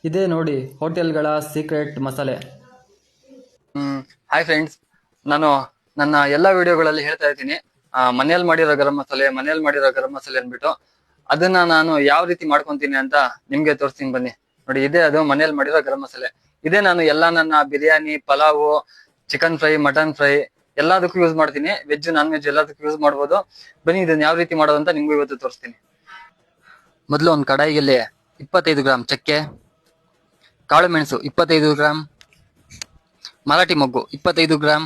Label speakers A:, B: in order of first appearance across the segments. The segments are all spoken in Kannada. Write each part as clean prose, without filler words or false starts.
A: ಇದೇ ನೋಡಿ ಹೋಟೆಲ್ಗಳ ಸೀಕ್ರೆಟ್ ಮಸಾಲೆ.
B: ಹಾಯ್ ಫ್ರೆಂಡ್ಸ್, ನಾನು ನನ್ನ ಎಲ್ಲಾ ವಿಡಿಯೋಗಳಲ್ಲಿ ಹೇಳ್ತಾ ಇರ್ತೀನಿ ಮನೇಲಿ ಮಾಡಿರೋ ಗರಂ ಮಸಾಲೆ ಅಂದ್ಬಿಟ್ಟು ಅದನ್ನ ನಾನು ಯಾವ ರೀತಿ ಮಾಡ್ಕೊಂತೀನಿ ಅಂತ ನಿಮ್ಗೆ ತೋರಿಸ್ತೀನಿ ಬನ್ನಿ. ನೋಡಿ, ಇದೇ ಅದು ಮನೇಲಿ ಮಾಡಿರೋ ಗರಂ ಮಸಾಲೆ. ಇದೇ ನಾನು ಎಲ್ಲಾ ನನ್ನ biryani, pulao, chicken fry, mutton fry ಎಲ್ಲದಕ್ಕೂ ಯೂಸ್ ಮಾಡ್ತೀನಿ. ವೆಜ್, ನಾನ್ ವೆಜ್ ಎಲ್ಲದಕ್ಕೂ ಯೂಸ್ ಮಾಡ್ಬೋದು. ಬನ್ನಿ, ಇದನ್ನ ಯಾವ ರೀತಿ ಮಾಡೋದು ಅಂತ ನಿಮ್ಗೂ ಇವತ್ತು ತೋರಿಸ್ತೀನಿ. ಮೊದಲು ಒಂದು ಕಡಾಯಿಯಲ್ಲಿ 25 ಗ್ರಾಂ ಚಕ್ಕೆ, ಕಾಳು ಮೆಣಸು 25 ಗ್ರಾಂ, ಮರಾಠಿ ಮೊಗ್ಗು 25 ಗ್ರಾಂ,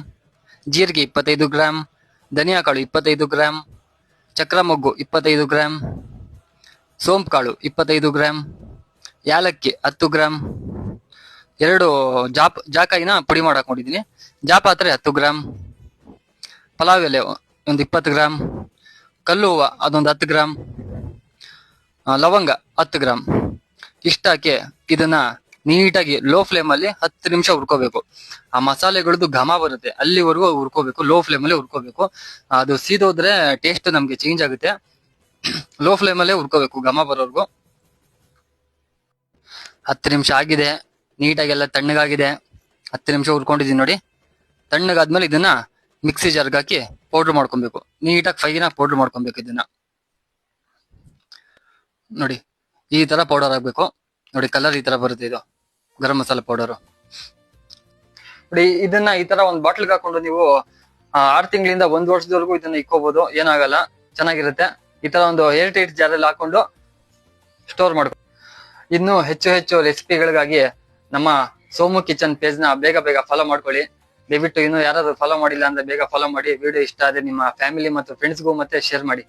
B: ಜೀರಿಗೆ 25 ಗ್ರಾಂ, ಧನಿಯಾ ಕಾಳು 25 ಗ್ರಾಂ, ಚಕ್ರ ಮೊಗ್ಗು 25 ಗ್ರಾಂ, ಸೋಂಪು ಕಾಳು 25 ಗ್ರಾಂ, ಯಾಲಕ್ಕಿ 10 ಗ್ರಾಂ, 2 ಜಾಕಾಯಿನ ಪುಡಿ ಮಾಡಾಕೊಂಡಿದ್ದೀನಿ, ಜಾಪಾತ್ರೆ 10 ಗ್ರಾಂ, ಪಲಾವ್ ಎಲೆ ಒಂದು 20 ಗ್ರಾಂ, ಕಲ್ಲು ಹೂವ ಅದೊಂದು 10 ಗ್ರಾಂ, ಲವಂಗ 10 ಗ್ರಾಂ. ಇಷ್ಟ ಹಾಕಿ ಇದನ್ನ ನೀಟಾಗಿ ಲೋ ಫ್ಲೇಮ್ ಅಲ್ಲಿ 10 ನಿಮಿಷ ಹುರ್ಕೋಬೇಕು. ಆ ಮಸಾಲೆಗಳದ್ದು ಘಮ ಬರುತ್ತೆ ಅಲ್ಲಿವರೆಗೂ ಹುರ್ಕೋಬೇಕು. ಲೋ ಫ್ಲೇಮ್ ಅಲ್ಲಿ ಹುರ್ಕೋಬೇಕು. ಅದು ಸೀದೋದ್ರೆ ಟೇಸ್ಟ್ ನಮ್ಗೆ ಚೇಂಜ್ ಆಗುತ್ತೆ. ಲೋ ಫ್ಲೇಮ್ ಅಲ್ಲೇ ಹುರ್ಕೋಬೇಕು ಘಮ ಬರೋರ್ಗು. 10 ನಿಮಿಷ ಆಗಿದೆ, ನೀಟಾಗಿ ಎಲ್ಲ ತಣ್ಣಗಾಗಿದೆ. 10 ನಿಮಿಷ ಹುರ್ಕೊಂಡಿದೀನಿ ನೋಡಿ. ತಣ್ಣಗಾದ್ಮೇಲೆ ಇದನ್ನ ಮಿಕ್ಸಿ ಜಾರ್ಗೆ ಹಾಕಿ ಪೌಡರ್ ಮಾಡ್ಕೊಬೇಕು. ನೀಟಾಗಿ ಫೈನ್ ಆಗಿ ಪೌಡರ್ ಮಾಡ್ಕೊಬೇಕು. ಇದನ್ನ ನೋಡಿ, ಈ ತರ ಪೌಡರ್ ಆಗ್ಬೇಕು. ನೋಡಿ, ಕಲರ್ ಈ ತರ ಬರುತ್ತೆ. ಇದು ಗರಂ ಮಸಾಲ ಪೌಡರ್. ನೋಡಿ, ಇದನ್ನ ಈ ತರ ಒಂದ್ ಬಾಟ್ಲ್ಗೆ ಹಾಕೊಂಡು ನೀವು 6 ತಿಂಗಳಿಂದ 1 ವರ್ಷದವರೆಗೂ ಇದನ್ನ ಇಕ್ಕೋಬಹುದು. ಏನಾಗಲ್ಲ, ಚೆನ್ನಾಗಿರುತ್ತೆ. ಈ ತರ ಒಂದು ಏರ್ ಟೈಟ್ ಜಾರಲ್ಲಿ ಹಾಕೊಂಡು ಸ್ಟೋರ್ ಮಾಡ್ಕೊ. ಇನ್ನು ಹೆಚ್ಚು ಹೆಚ್ಚು ರೆಸಿಪಿಗಳಿಗಾಗಿ ನಮ್ಮ ಸೋಮು ಕಿಚನ್ ಪೇಜ್ ನ ಬೇಗ ಬೇಗ ಫಾಲೋ ಮಾಡ್ಕೊಳ್ಳಿ. ದಯವಿಟ್ಟು ಇನ್ನು ಯಾರಾದ್ರೂ ಫಾಲೋ ಮಾಡಿಲ್ಲ ಅಂದ್ರೆ ಬೇಗ ಫಾಲೋ ಮಾಡಿ. ವಿಡಿಯೋ ಇಷ್ಟ ಆದ್ರೆ ನಿಮ್ಮ ಫ್ಯಾಮಿಲಿ ಮತ್ತು ಫ್ರೆಂಡ್ಸ್ಗೂ ಮತ್ತೆ ಶೇರ್ ಮಾಡಿ.